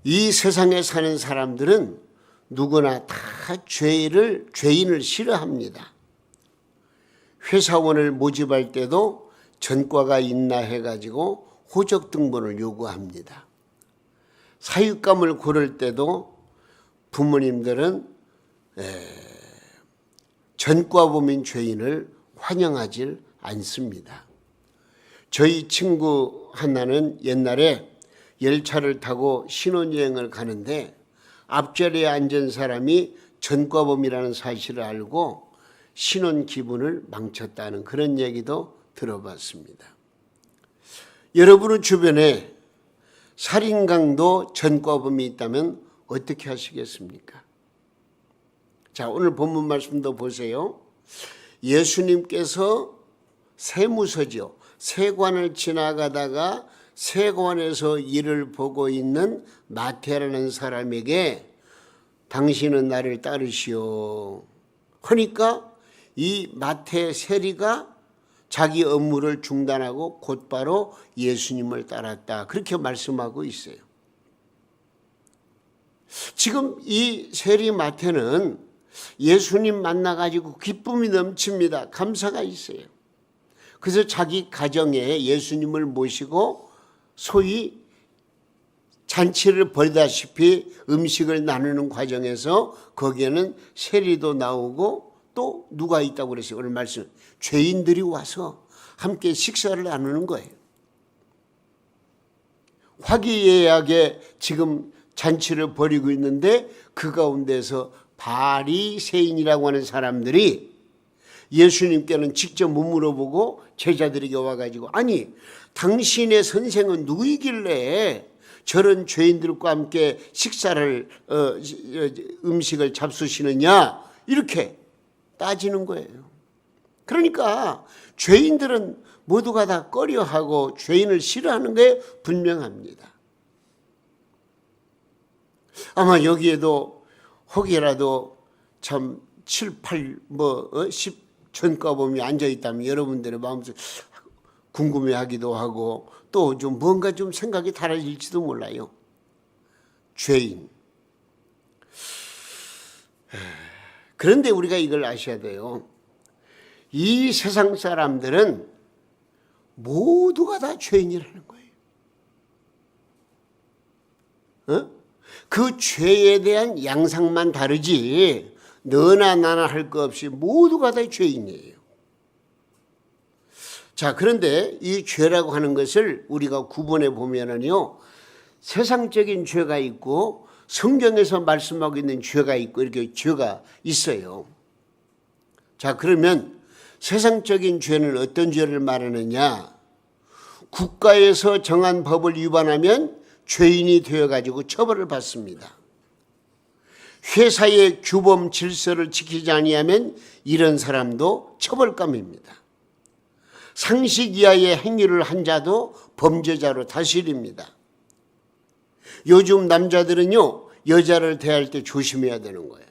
이 세상에 사는 사람들은 누구나 다 죄인을 싫어합니다. 회사원을 모집할 때도 전과가 있나 해가지고 호적 등본을 요구합니다. 사육감을 고를 때도 부모님들은 전과범인 죄인을 환영하지 않습니다. 저희 친구 하나는 옛날에 열차를 타고 신혼여행을 가는데 앞자리에 앉은 사람이 전과범이라는 사실을 알고 신혼 기분을 망쳤다는 그런 얘기도 들어봤습니다. 여러분의 주변에 살인강도 전과범이 있다면 어떻게 하시겠습니까? 자, 오늘 본문 말씀도 보세요. 예수님께서 세무서죠. 세관을 지나가다가 세관에서 일을 보고 있는 마태라는 사람에게 당신은 나를 따르시오 하니까 이 마태 세리가 자기 업무를 중단하고 곧바로 예수님을 따랐다. 그렇게 말씀하고 있어요. 지금 이 세리 마태는 예수님 만나가지고 기쁨이 넘칩니다. 감사가 있어요. 그래서 자기 가정에 예수님을 모시고 소위 잔치를 벌이다시피 음식을 나누는 과정에서 거기에는 세리도 나오고 또 누가 있다고 그랬어요? 오늘 말씀 죄인들이 와서 함께 식사를 나누는 거예요. 화기애애하게 지금 잔치를 벌이고 있는데 그 가운데서 바리새인이라고 하는 사람들이 예수님께는 직접 못 물어보고 제자들에게 와가지고 아니 당신의 선생은 누구이길래 저런 죄인들과 함께 식사를 음식을 잡수시느냐 이렇게 따지는 거예요. 그러니까 죄인들은 모두가 다 꺼려하고 죄인을 싫어하는 게 분명합니다. 아마 여기에도 혹이라도 참 7, 8, 10 전과범이 앉아있다면 여러분들의 마음속에 궁금해하기도 하고 또 좀 뭔가 좀 생각이 달라질지도 몰라요. 죄인. 그런데 우리가 이걸 아셔야 돼요. 이 세상 사람들은 모두가 다 죄인이라는 거예요. 그 죄에 대한 양상만 다르지 너나 나나 할 거 없이 모두가 다 죄인이에요. 자, 그런데 이 죄라고 하는 것을 우리가 구분해 보면은요, 세상적인 죄가 있고 성경에서 말씀하고 있는 죄가 있고 이렇게 죄가 있어요. 자, 그러면 세상적인 죄는 어떤 죄를 말하느냐? 국가에서 정한 법을 위반하면 죄인이 되어가지고 처벌을 받습니다. 회사의 규범 질서를 지키지 아니하면 이런 사람도 처벌감입니다. 상식 이하의 행위를 한 자도 범죄자로 다스립니다. 요즘 남자들은요, 여자를 대할 때 조심해야 되는 거예요.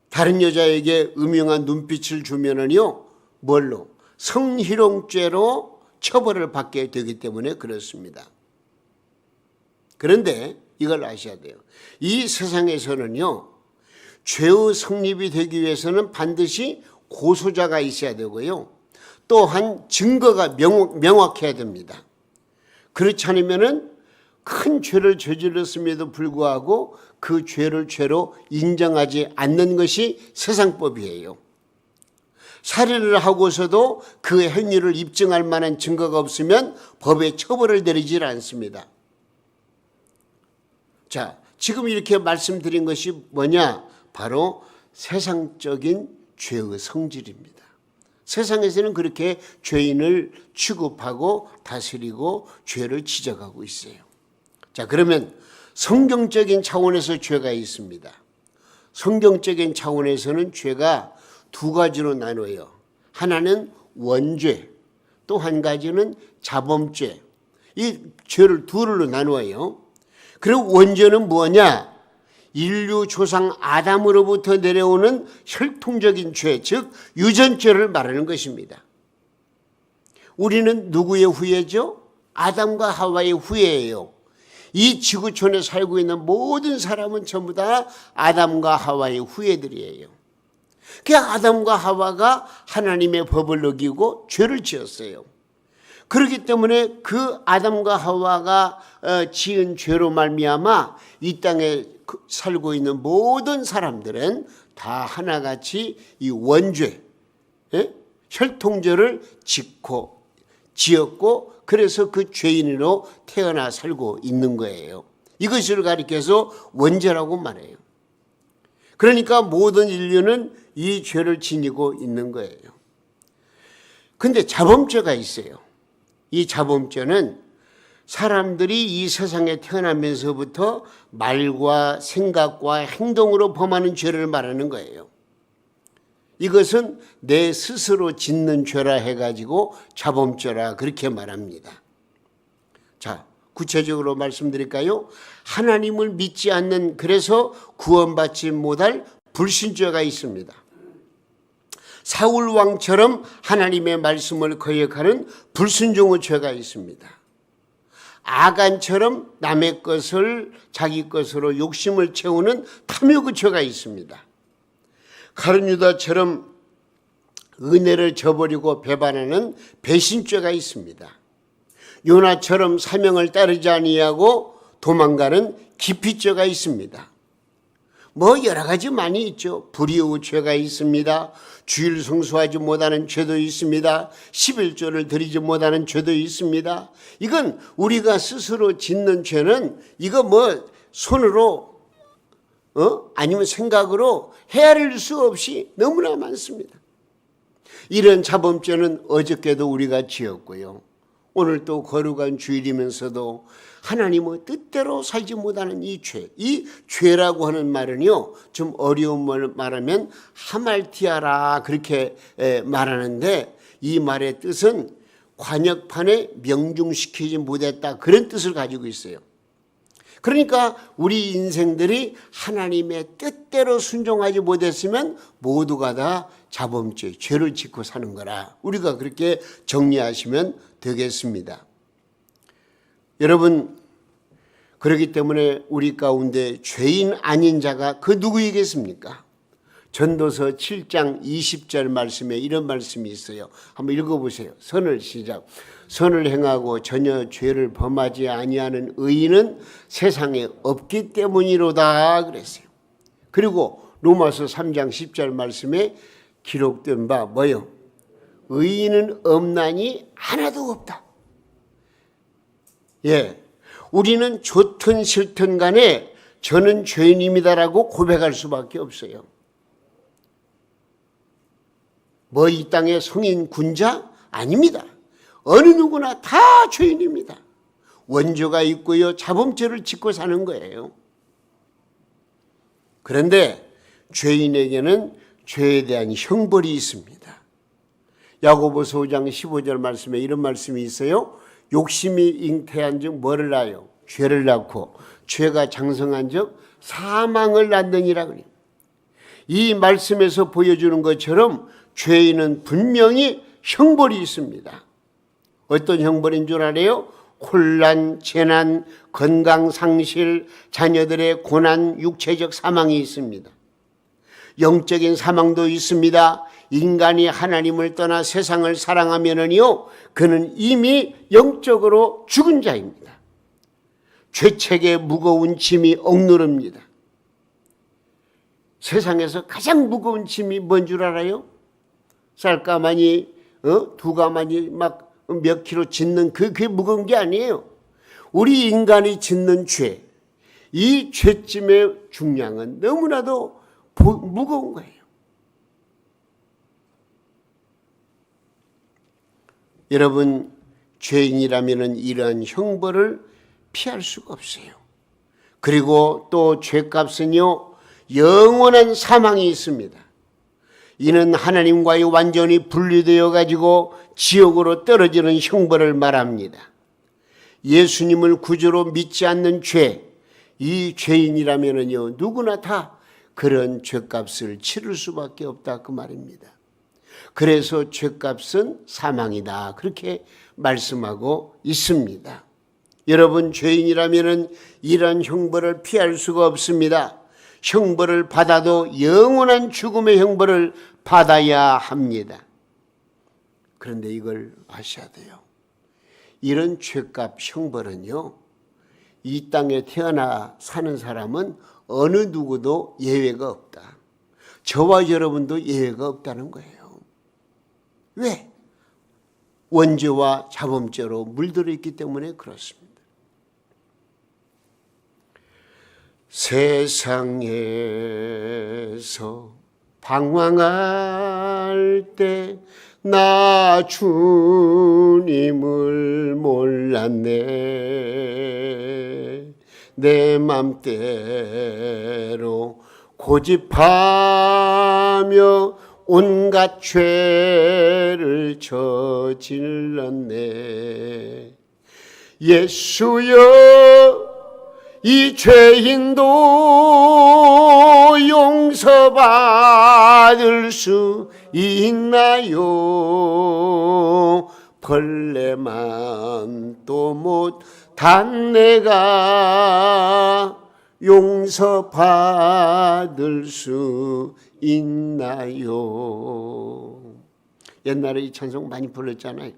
다른 여자에게 음흉한 눈빛을 주면은요, 뭘로? 성희롱죄로 처벌을 받게 되기 때문에 그렇습니다. 그런데 이걸 아셔야 돼요. 이 세상에서는요, 죄의 성립이 되기 위해서는 반드시 고소자가 있어야 되고요. 또한 증거가 명확해야 됩니다. 그렇지 않으면은 큰 죄를 저질렀음에도 불구하고 그 죄를 죄로 인정하지 않는 것이 세상법이에요. 살인을 하고서도 그 행위를 입증할 만한 증거가 없으면 법에 처벌을 내리질 않습니다. 자, 지금 이렇게 말씀드린 것이 뭐냐? 바로 세상적인 죄의 성질입니다. 세상에서는 그렇게 죄인을 취급하고 다스리고 죄를 지적하고 있어요. 자, 그러면 성경적인 차원에서 죄가 있습니다. 성경적인 차원에서는 죄가 두 가지로 나눠요. 하나는 원죄, 또 한 가지는 자범죄. 이 죄를 둘로 나누어요. 그리고 원죄는 뭐냐? 인류 조상 아담으로부터 내려오는 혈통적인 죄, 즉 유전죄를 말하는 것입니다. 우리는 누구의 후예죠? 아담과 하와의 후예예요. 이 지구촌에 살고 있는 모든 사람은 전부 다 아담과 하와의 후예들이에요. 그 아담과 하와가 하나님의 법을 어기고 죄를 지었어요. 그렇기 때문에 그 아담과 하와가 지은 죄로 말미암아 이 땅에 살고 있는 모든 사람들은 다 하나같이 이 원죄, 혈통죄를 지었고 그래서 그 죄인으로 태어나 살고 있는 거예요. 이것을 가리켜서 원죄라고 말해요. 그러니까 모든 인류는 이 죄를 지니고 있는 거예요. 근데 자범죄가 있어요. 이 자범죄는 사람들이 이 세상에 태어나면서부터 말과 생각과 행동으로 범하는 죄를 말하는 거예요. 이것은 내 스스로 짓는 죄라 해가지고 자범죄라 그렇게 말합니다. 자, 구체적으로 말씀드릴까요? 하나님을 믿지 않는, 그래서 구원받지 못할 불신죄가 있습니다. 사울 왕처럼 하나님의 말씀을 거역하는 불순종의 죄가 있습니다. 아간처럼 남의 것을 자기 것으로 욕심을 채우는 탐욕의 죄가 있습니다. 가룟유다처럼 은혜를 저버리고 배반하는 배신죄가 있습니다. 요나처럼 사명을 따르지 아니하고 도망가는 기피죄가 있습니다. 뭐 여러 가지 많이 있죠. 불의의 죄가 있습니다. 주일 성수하지 못하는 죄도 있습니다. 11조를 드리지 못하는 죄도 있습니다. 이건 우리가 스스로 짓는 죄는 이거 뭐 손으로 아니면 생각으로 헤아릴 수 없이 너무나 많습니다. 이런 자범죄는 어저께도 우리가 지었고요. 오늘 또 거룩한 주일이면서도 하나님의 뜻대로 살지 못하는 이 죄, 이 죄라고 하는 말은요, 좀 어려운 말 말하면 하말티아라 그렇게 말하는데, 이 말의 뜻은 관역판에 명중시키지 못했다, 그런 뜻을 가지고 있어요. 그러니까 우리 인생들이 하나님의 뜻대로 순종하지 못했으면 모두가 다 자범죄, 죄를 짓고 사는 거라, 우리가 그렇게 정리하시면 되겠습니다. 여러분, 그렇기 때문에 우리 가운데 죄인 아닌 자가 그 누구이겠습니까? 전도서 7장 20절 말씀에 이런 말씀이 있어요. 한번 읽어보세요. 선을 시작. 선을 행하고 전혀 죄를 범하지 아니하는 의인은 세상에 없기 때문이로다 그랬어요. 그리고 로마서 3장 10절 말씀에 기록된 바 뭐요? 의인은 없나니 하나도 없다. 예, 우리는 좋든 싫든 간에 저는 죄인입니다라고 고백할 수밖에 없어요. 뭐 이 땅의 성인 군자? 아닙니다. 어느 누구나 다 죄인입니다. 원죄가 있고요, 자범죄를 짓고 사는 거예요. 그런데 죄인에게는 죄에 대한 형벌이 있습니다. 야고보서 5장 15절 말씀에 이런 말씀이 있어요. 욕심이 잉태한 즉 뭐를 낳아요? 죄를 낳고 죄가 장성한 즉 사망을 낳느니라 그래요. 이 말씀에서 보여주는 것처럼 죄인은 분명히 형벌이 있습니다. 어떤 형벌인 줄 알아요? 혼란, 재난, 건강 상실, 자녀들의 고난, 육체적 사망이 있습니다. 영적인 사망도 있습니다. 인간이 하나님을 떠나 세상을 사랑하면은요, 그는 이미 영적으로 죽은 자입니다. 죄책의 무거운 짐이 억누릅니다. 세상에서 가장 무거운 짐이 뭔 줄 알아요? 쌀가마니, 두 가마니 막 몇 킬로 짓는 그게 무거운 게 아니에요. 우리 인간이 짓는 죄, 이 죄짐의 중량은 너무나도 무거운 거예요. 여러분, 죄인이라면 이러한 형벌을 피할 수가 없어요. 그리고 또 죄값은요, 영원한 사망이 있습니다. 이는 하나님과의 완전히 분리되어 가지고 지옥으로 떨어지는 형벌을 말합니다. 예수님을 구주로 믿지 않는 죄, 이 죄인이라면요, 누구나 다 그런 죄값을 치를 수밖에 없다, 그 말입니다. 그래서 죄값은 사망이다, 그렇게 말씀하고 있습니다. 여러분 죄인이라면 이런 형벌을 피할 수가 없습니다. 형벌을 받아도 영원한 죽음의 형벌을 받아야 합니다. 그런데 이걸 아셔야 돼요. 이런 죄값 형벌은요, 이 땅에 태어나 사는 사람은 어느 누구도 예외가 없다. 저와 여러분도 예외가 없다는 거예요. 왜? 원죄와 자범죄로 물들어 있기 때문에 그렇습니다. 세상에서 방황할 때 나 주님을 몰랐네. 내 맘대로 고집하며 온갖 죄를 저질렀네. 예수여, 이 죄인도 용서받을 수 있나요? 벌레만 또 못한 내가 용서받을 수 있나요? 옛날에 이 찬송 많이 불렀잖아요.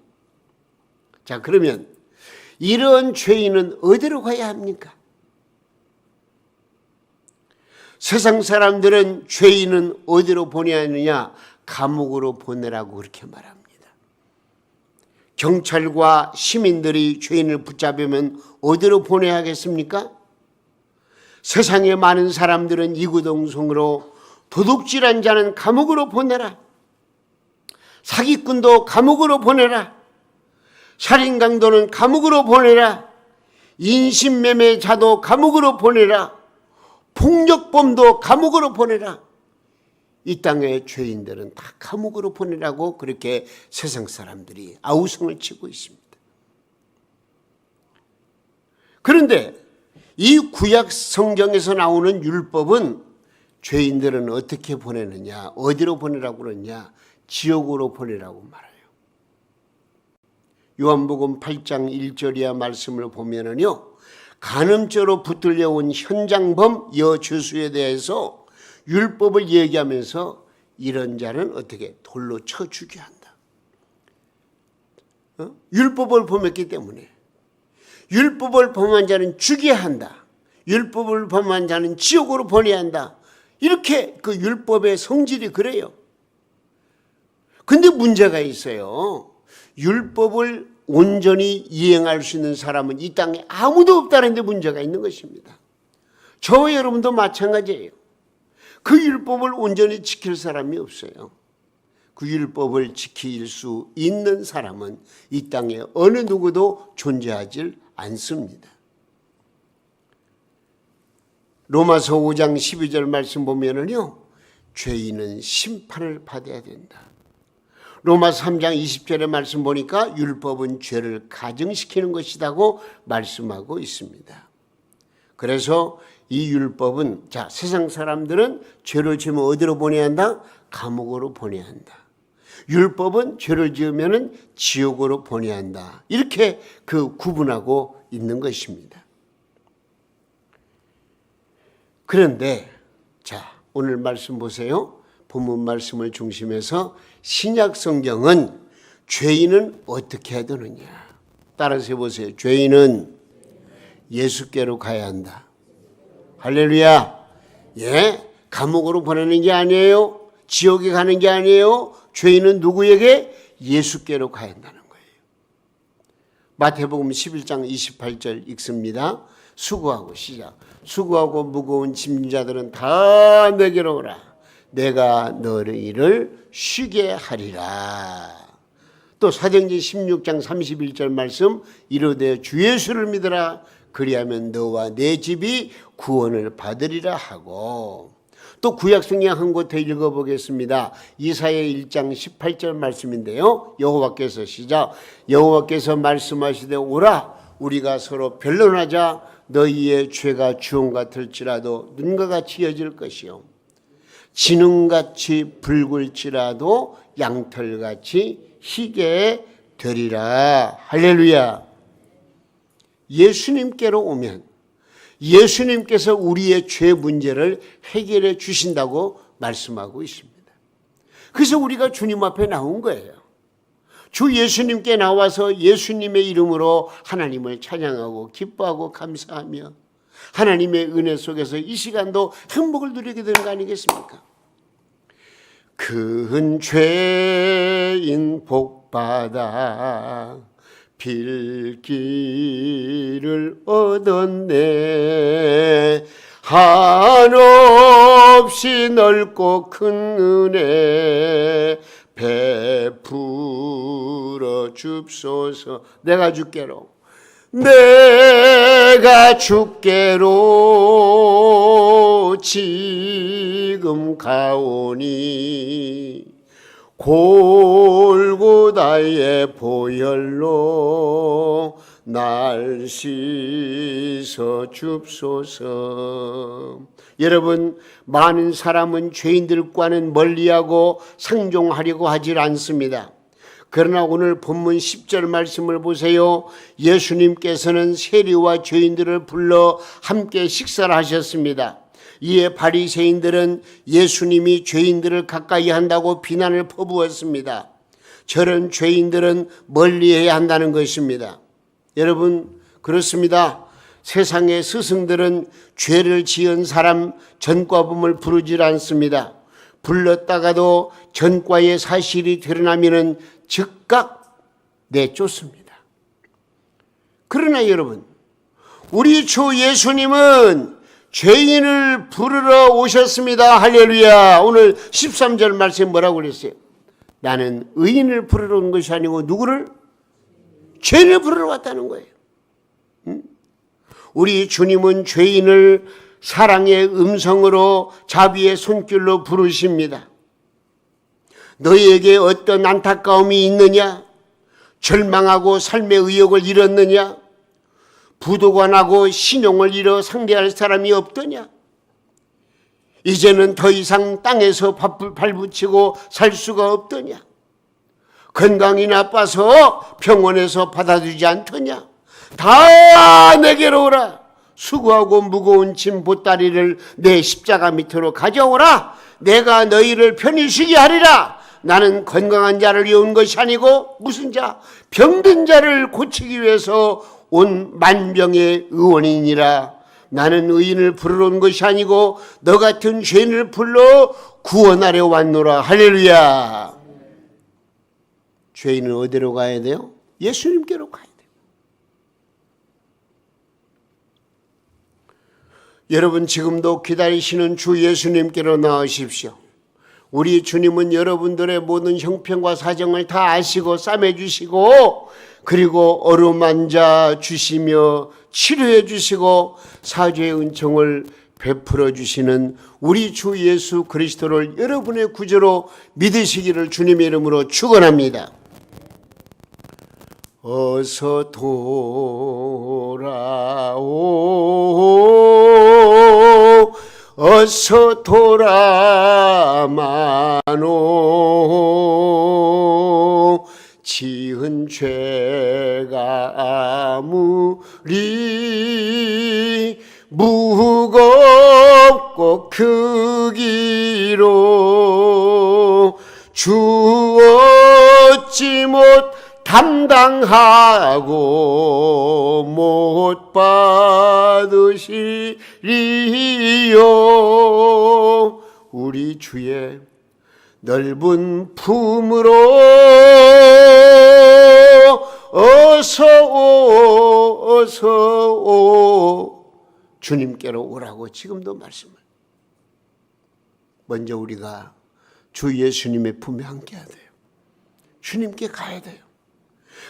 자, 그러면 이런 죄인은 어디로 가야 합니까? 세상 사람들은 죄인은 어디로 보내야 하느냐? 감옥으로 보내라고 그렇게 말합니다. 경찰과 시민들이 죄인을 붙잡으면 어디로 보내야 하겠습니까? 세상에 많은 사람들은 이구동성으로 도둑질한 자는 감옥으로 보내라. 사기꾼도 감옥으로 보내라. 살인강도는 감옥으로 보내라. 인신매매자도 감옥으로 보내라. 폭력범도 감옥으로 보내라. 이 땅의 죄인들은 다 감옥으로 보내라고 그렇게 세상 사람들이 아우성을 치고 있습니다. 그런데 이 구약 성경에서 나오는 율법은 죄인들은 어떻게 보내느냐, 어디로 보내라고 그러냐? 지옥으로 보내라고 말해요. 요한복음 8장 1절이야 말씀을 보면은요, 간음죄로 붙들려온 현장범 여주수에 대해서 율법을 얘기하면서 이런 자는 어떻게 돌로 쳐 죽여야 한다. 율법을 범했기 때문에 율법을 범한 자는 죽여야 한다. 율법을 범한 자는 지옥으로 보내야 한다. 이렇게 그 율법의 성질이 그래요. 근데 문제가 있어요. 율법을 온전히 이행할 수 있는 사람은 이 땅에 아무도 없다는 데 문제가 있는 것입니다. 저와 여러분도 마찬가지예요. 그 율법을 온전히 지킬 사람이 없어요. 그 율법을 지킬 수 있는 사람은 이 땅에 어느 누구도 존재하지 않습니다. 로마서 5장 12절 말씀 보면은요, 죄인은 심판을 받아야 된다. 로마서 3장 20절의 말씀 보니까 율법은 죄를 가증시키는 것이라고 말씀하고 있습니다. 그래서 이 율법은, 자, 세상 사람들은 죄를 지으면 어디로 보내야 한다? 감옥으로 보내야 한다. 율법은 죄를 지으면 지옥으로 보내야 한다. 이렇게 그 구분하고 있는 것입니다. 그런데 자, 오늘 말씀 보세요. 본문 말씀을 중심해서 신약 성경은 죄인은 어떻게 해야 되느냐? 따라서 해보세요. 죄인은 예수께로 가야 한다. 할렐루야. 예, 감옥으로 보내는 게 아니에요. 지옥에 가는 게 아니에요. 죄인은 누구에게? 예수께로 가야 한다는 거예요. 마태복음 11장 28절 읽습니다. 수고하고 시작. 수고하고 무거운 짐진 자들은 다 내게로 오라. 내가 너희를 쉬게 하리라. 또 사도행전 16장 31절 말씀, 이르되 주 예수를 믿으라. 그리하면 너와 내 집이 구원을 받으리라 하고, 또 구약성경 한 곳 더 읽어보겠습니다. 이사야 1장 18절 말씀인데요. 여호와께서 시작. 여호와께서 말씀하시되 오라 우리가 서로 변론하자. 너희의 죄가 주홍 같을지라도 눈과 같이 여질 것이요 진흥같이 붉을지라도 양털같이 희게 되리라. 할렐루야. 예수님께로 오면 예수님께서 우리의 죄 문제를 해결해 주신다고 말씀하고 있습니다. 그래서 우리가 주님 앞에 나온 거예요. 주 예수님께 나와서 예수님의 이름으로 하나님을 찬양하고 기뻐하고 감사하며 하나님의 은혜 속에서 이 시간도 행복을 누리게 되는 거 아니겠습니까? 큰 죄인 복받아 빌기를 얻었네. 한없이 넓고 큰 은혜 베풀어 줍소서. 내가 주께로 지금 가오니 골고다의 보혈로 날 씻어 줍소서. 여러분, 많은 사람은 죄인들과는 멀리하고 상종하려고 하질 않습니다. 그러나 오늘 본문 10절 말씀을 보세요. 예수님께서는 세리와 죄인들을 불러 함께 식사를 하셨습니다. 이에 바리새인들은 예수님이 죄인들을 가까이 한다고 비난을 퍼부었습니다. 저런 죄인들은 멀리해야 한다는 것입니다. 여러분, 그렇습니다. 세상의 스승들은 죄를 지은 사람 전과범을 부르질 않습니다. 불렀다가도 전과의 사실이 드러나면 즉각 내쫓습니다. 그러나 여러분, 우리 주 예수님은 죄인을 부르러 오셨습니다. 할렐루야. 오늘 13절 말씀에 뭐라고 그랬어요? 나는 의인을 부르러 온 것이 아니고 누구를? 죄인을 부르러 왔다는 거예요. 우리 주님은 죄인을 사랑의 음성으로 자비의 손길로 부르십니다. 너희에게 어떤 안타까움이 있느냐? 절망하고 삶의 의욕을 잃었느냐? 부도관하고 신용을 잃어 상대할 사람이 없더냐? 이제는 더 이상 땅에서 발붙이고 살 수가 없더냐? 건강이 나빠서 병원에서 받아주지 않더냐? 다 내게로 오라. 수고하고 무거운 짐 보따리를 내 십자가 밑으로 가져오라. 내가 너희를 편히 쉬게 하리라. 나는 건강한 자를 온 것이 아니고 무슨 자? 병든 자를 고치기 위해서 온 만병의 의원이니라. 나는 의인을 부르러 온 것이 아니고 너 같은 죄인을 불러 구원하려 왔노라. 할렐루야. 죄인은 어디로 가야 돼요? 예수님께로 가야 돼요. 여러분, 지금도 기다리시는 주 예수님께로 나오십시오. 우리 주님은 여러분들의 모든 형편과 사정을 다 아시고 싸매주시고 그리고 어루만져 주시며 치료해 주시고 사죄의 은총을 베풀어 주시는 우리 주 예수 그리스도를 여러분의 구주로 믿으시기를 주님의 이름으로 축원합니다. 어서 돌아오 어서 돌아마노 지은 죄가 아무리 무겁고 크기로 주 어찌 못 담당하고 못 받으시리요. 우리 주의 넓은 품으로 어서 오 주님께로 오라고 지금도 말씀을. 먼저 우리가 주 예수님의 품에 함께해야 돼요. 주님께 가야 돼요.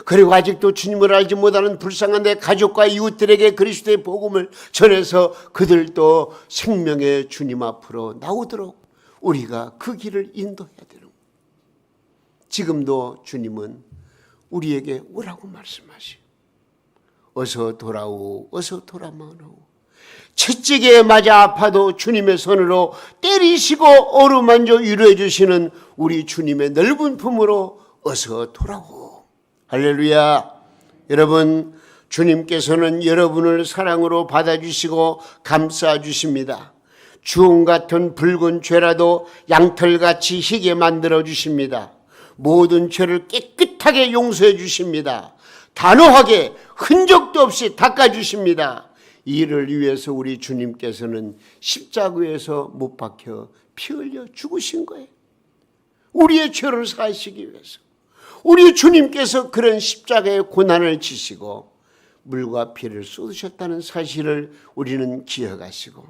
그리고 아직도 주님을 알지 못하는 불쌍한 내 가족과 이웃들에게 그리스도의 복음을 전해서 그들도 생명의 주님 앞으로 나오도록 우리가 그 길을 인도해야 되는 거예요. 지금도 주님은 우리에게 오라고 말씀하시오. 어서 돌아오, 어서 돌아마노. 채찍에 맞아 아파도 주님의 손으로 때리시고 어루만져 위로해 주시는 우리 주님의 넓은 품으로 어서 돌아오. 할렐루야. 여러분, 주님께서는 여러분을 사랑으로 받아주시고 감싸주십니다. 주홍 같은 붉은 죄라도 양털같이 희게 만들어 주십니다. 모든 죄를 깨끗하게 용서해 주십니다. 단호하게 흔적도 없이 닦아주십니다. 이를 위해서 우리 주님께서는 십자가에서 못 박혀 피 흘려 죽으신 거예요. 우리의 죄를 사하시기 위해서. 우리 주님께서 그런 십자가의 고난을 지시고 물과 피를 쏟으셨다는 사실을 우리는 기억하시고,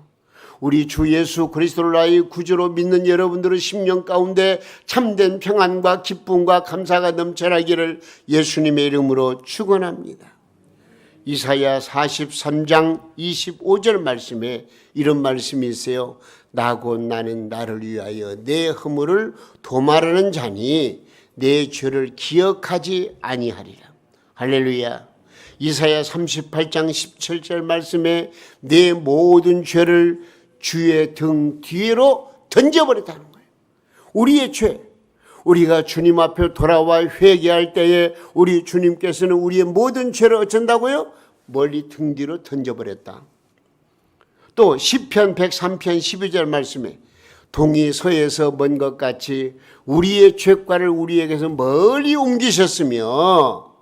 우리 주 예수 그리스도를 나의 구주로 믿는 여러분들의 심령 가운데 참된 평안과 기쁨과 감사가 넘쳐나기를 예수님의 이름으로 축원합니다. 이사야 43장 25절 말씀에 이런 말씀이 있어요. 나 곧 나는 나를 위하여 내 허물을 도말하는 자니 내 죄를 기억하지 아니하리라. 할렐루야. 이사야 38장 17절 말씀에 내 모든 죄를 주의 등 뒤로 던져버렸다는 거예요. 우리의 죄, 우리가 주님 앞에 돌아와 회개할 때에 우리 주님께서는 우리의 모든 죄를 어쩐다고요? 멀리 등 뒤로 던져버렸다. 또 시편 103편 12절 말씀에 동이 서에서 먼 것 같이 우리의 죄과를 우리에게서 멀리 옮기셨으며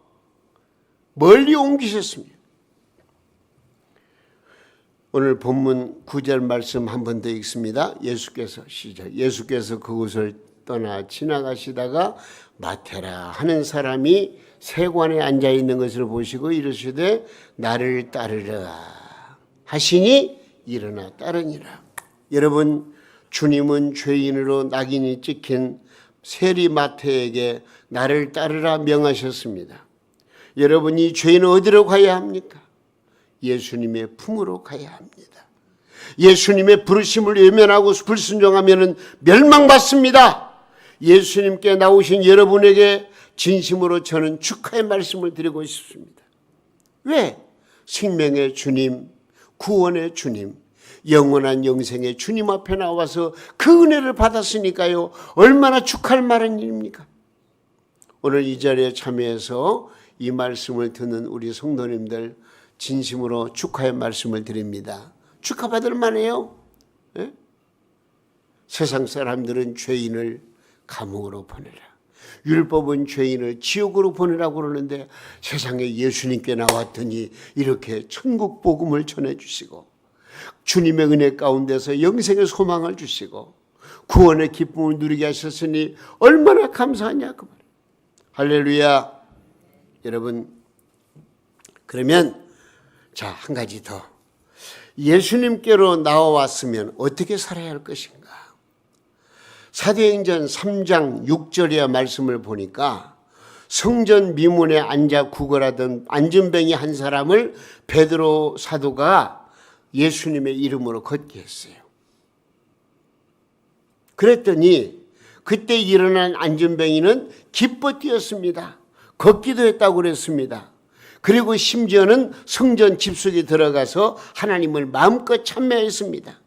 오늘 본문 9절 말씀 한 번 더 읽습니다. 예수께서 그곳을 떠나 지나가시다가 마테라 하는 사람이 세관에 앉아 있는 것을 보시고 이르시되 나를 따르라 하시니 일어나 따르니라. 여러분, 주님은 죄인으로 낙인이 찍힌 세리마태에게 나를 따르라 명하셨습니다. 여러분, 이 죄인은 어디로 가야 합니까? 예수님의 품으로 가야 합니다. 예수님의 부르심을 외면하고 불순종하면 멸망받습니다. 예수님께 나오신 여러분에게 진심으로 저는 축하의 말씀을 드리고 싶습니다. 왜? 생명의 주님, 구원의 주님, 영원한 영생의 주님 앞에 나와서 그 은혜를 받았으니까요. 얼마나 축하할 만한 일입니까? 오늘 이 자리에 참여해서 이 말씀을 듣는 우리 성도님들 진심으로 축하의 말씀을 드립니다. 축하받을 만해요. 예? 세상 사람들은 죄인을 감옥으로 보내라, 율법은 죄인을 지옥으로 보내라고 그러는데 세상에 예수님께 나왔더니 이렇게 천국 복음을 전해주시고 주님의 은혜 가운데서 영생의 소망을 주시고 구원의 기쁨을 누리게 하셨으니 얼마나 감사하냐 그 말. 할렐루야. 여러분, 그러면 자, 한 가지 더. 예수님께로 나와왔으면 어떻게 살아야 할 것인가? 사도행전 3장 6절의 말씀을 보니까 성전 미문에 앉아 구걸하던 안전뱅이 한 사람을 베드로 사도가 예수님의 이름으로 걷게 했어요. 그랬더니 그때 일어난 안전뱅이는 기뻐 뛰었습니다. 걷기도 했다고 그랬습니다. 그리고 심지어는 성전 집속에 들어가서 하나님을 마음껏 찬美했습니다.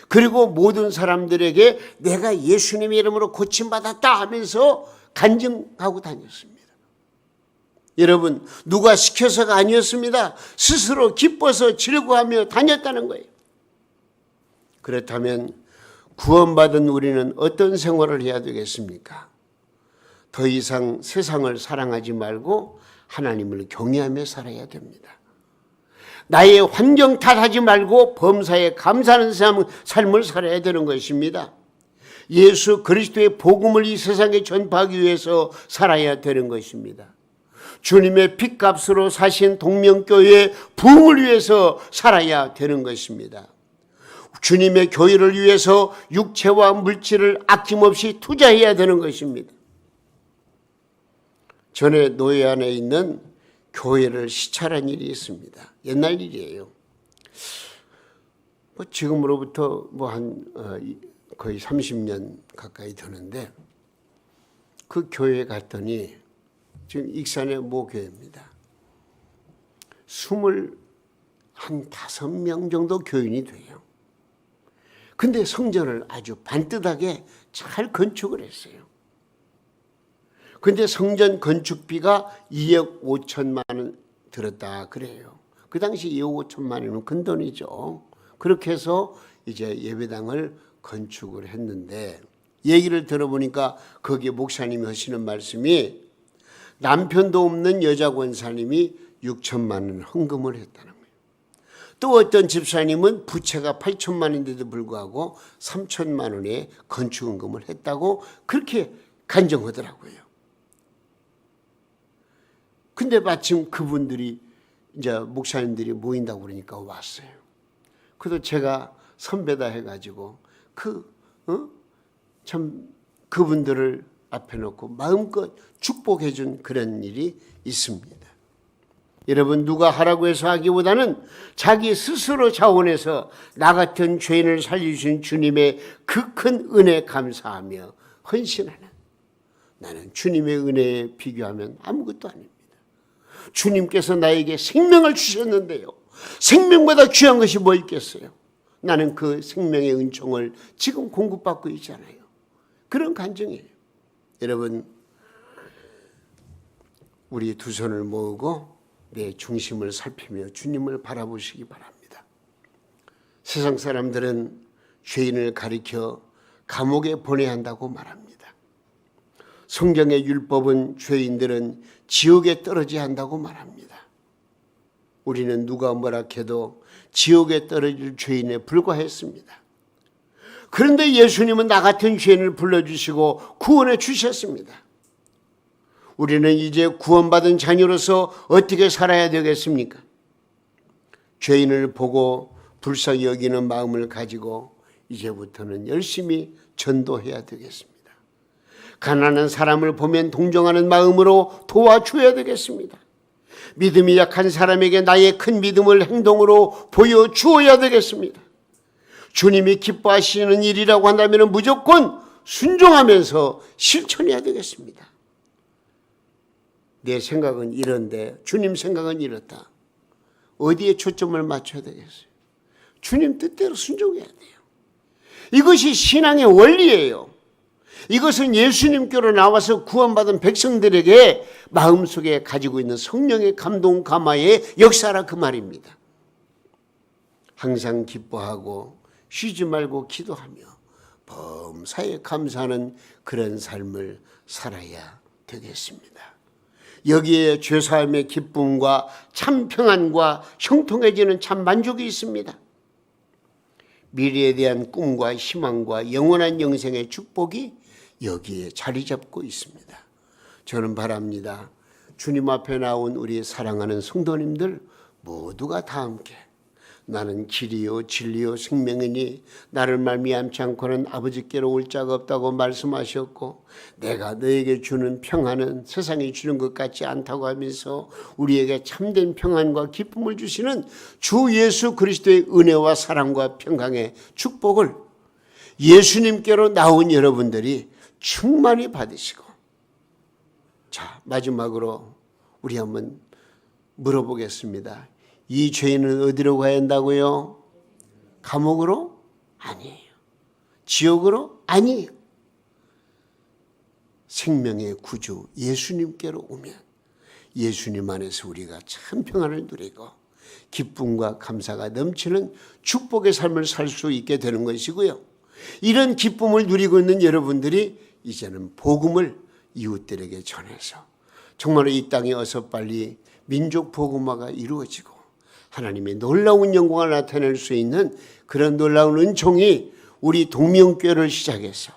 그리고 모든 사람들에게 내가 예수님의 이름으로 고침받았다 하면서 간증하고 다녔습니다. 여러분, 누가 시켜서가 아니었습니다. 스스로 기뻐서 즐거워하며 다녔다는 거예요. 그렇다면 구원받은 우리는 어떤 생활을 해야 되겠습니까? 더 이상 세상을 사랑하지 말고 하나님을 경외하며 살아야 됩니다. 나의 환경 탓하지 말고 범사에 감사하는 삶을 살아야 되는 것입니다. 예수 그리스도의 복음을 이 세상에 전파하기 위해서 살아야 되는 것입니다. 주님의 핏값으로 사신 동명교회의 부흥을 위해서 살아야 되는 것입니다. 주님의 교회를 위해서 육체와 물질을 아낌없이 투자해야 되는 것입니다. 전에 노예 안에 있는 교회를 시찰한 일이 있습니다. 옛날 일이에요. 지금으로부터 거의 30년 가까이 되는데 그 교회에 갔더니 지금 익산의 모 교회입니다. 25명 정도 교인이 돼요. 근데 성전을 아주 반듯하게 잘 건축을 했어요. 근데 성전 건축비가 2억 5천만 원 들었다 그래요. 그 당시 2억 5천만 원이면 큰 돈이죠. 그렇게 해서 이제 예배당을 건축을 했는데 얘기를 들어보니까 거기에 목사님이 하시는 말씀이 남편도 없는 여자 권사님이 6천만 원 헌금을 했다는 거예요. 또 어떤 집사님은 부채가 8천만 원인데도 불구하고 3천만 원의 건축 헌금을 했다고 그렇게 간증하더라고요. 근데 마침 그분들이 이제 목사님들이 모인다고 그러니까 왔어요. 그래서 제가 선배다 해가지고 참 그분들을 앞에 놓고 마음껏 축복해 준 그런 일이 있습니다. 여러분, 누가 하라고 해서 하기보다는 자기 스스로 자원해서 나 같은 죄인을 살려주신 주님의 그 큰 은혜에 감사하며 헌신하는, 나는 주님의 은혜에 비교하면 아무것도 아닙니다. 주님께서 나에게 생명을 주셨는데요, 생명보다 귀한 것이 뭐 있겠어요? 나는 그 생명의 은총을 지금 공급받고 있잖아요. 그런 간증이에요. 여러분, 우리 두 손을 모으고 내 중심을 살피며 주님을 바라보시기 바랍니다. 세상 사람들은 죄인을 가리켜 감옥에 보내야 한다고 말합니다. 성경의 율법은 죄인들은 지옥에 떨어져야 한다고 말합니다. 우리는 누가 뭐라 해도 지옥에 떨어질 죄인에 불과했습니다. 그런데 예수님은 나 같은 죄인을 불러주시고 구원해 주셨습니다. 우리는 이제 구원받은 자녀로서 어떻게 살아야 되겠습니까? 죄인을 보고 불쌍히 여기는 마음을 가지고 이제부터는 열심히 전도해야 되겠습니다. 가난한 사람을 보면 동정하는 마음으로 도와줘야 되겠습니다. 믿음이 약한 사람에게 나의 큰 믿음을 행동으로 보여주어야 되겠습니다. 주님이 기뻐하시는 일이라고 한다면 무조건 순종하면서 실천해야 되겠습니다. 내 생각은 이런데 주님 생각은 이렇다. 어디에 초점을 맞춰야 되겠어요? 주님 뜻대로 순종해야 돼요. 이것이 신앙의 원리예요. 이것은 예수님께로 나와서 구원받은 백성들에게 마음속에 가지고 있는 성령의 감동 감화의 역사라 그 말입니다. 항상 기뻐하고 쉬지 말고 기도하며 범사에 감사하는 그런 삶을 살아야 되겠습니다. 여기에 죄사함의 기쁨과 참 평안과 형통해지는 참 만족이 있습니다. 미래에 대한 꿈과 희망과 영원한 영생의 축복이 여기에 자리 잡고 있습니다. 저는 바랍니다. 주님 앞에 나온 우리 사랑하는 성도님들 모두가 다 함께 나는 길이요 진리요 생명이니 나를 말미암지 않고는 아버지께로 올 자가 없다고 말씀하셨고 내가 너에게 주는 평안은 세상이 주는 것 같지 않다고 하면서 우리에게 참된 평안과 기쁨을 주시는 주 예수 그리스도의 은혜와 사랑과 평강의 축복을 예수님께로 나온 여러분들이 충만히 받으시고, 자, 마지막으로 우리 한번 물어보겠습니다. 이 죄인은 어디로 가야 한다고요? 감옥으로? 아니에요. 지옥으로? 아니에요. 생명의 구주 예수님께로 오면 예수님 안에서 우리가 참 평안을 누리고 기쁨과 감사가 넘치는 축복의 삶을 살 수 있게 되는 것이고요. 이런 기쁨을 누리고 있는 여러분들이 이제는 복음을 이웃들에게 전해서 정말로 이 땅에 어서 빨리 민족 복음화가 이루어지고 하나님의 놀라운 영광을 나타낼 수 있는 그런 놀라운 은총이 우리 동명교회를 시작해서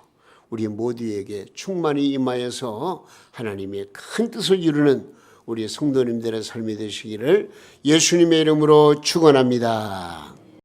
우리 모두에게 충만히 임하여서 하나님의 큰 뜻을 이루는 우리 성도님들의 삶이 되시기를 예수님의 이름으로 축원합니다.